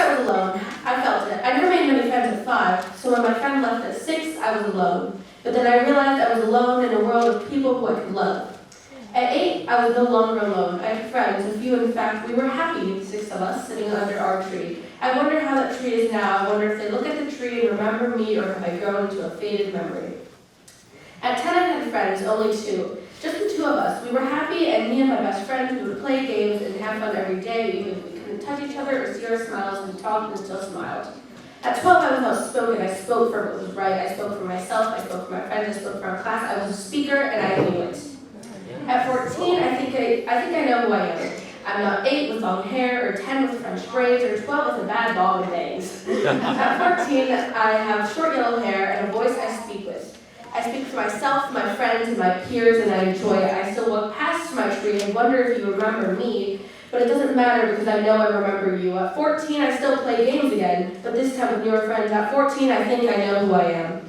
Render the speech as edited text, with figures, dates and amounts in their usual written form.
I was alone. I felt it. I never made many friends at 5, so when my friend left at 6, I was alone. But then I realized I was alone in a world of people who I could love. At 8, I was no longer alone. I had friends, a few in fact. We were happy, 6 of us, sitting under our tree. I wonder how that tree is now. I wonder if they look at the tree and remember me, or have I grown into a faded memory. At 10, I had friends, only 2. Just the 2 of us. We were happy, and me and my best friend, we would play games and have fun every day, even if we couldn't touch each other or see our smiles. We talked and still smiled. At 12, I was outspoken. I spoke for what was right. I spoke for myself. I spoke for my friends. I spoke for our class. I was a speaker, and I knew it. At 14, I think I know who I am. I'm not 8 with long hair, or 10 with French braids, or 12 with a bad bob and bangs. At 14, I have short yellow hair and a voice I speak with. I speak for myself, my friends, and my peers, and I enjoy it. I still walk past my tree and wonder if you remember me, but it doesn't matter because I know I remember you. At 14, I still play games again, but this time with newer friends. At 14, I think I know who I am.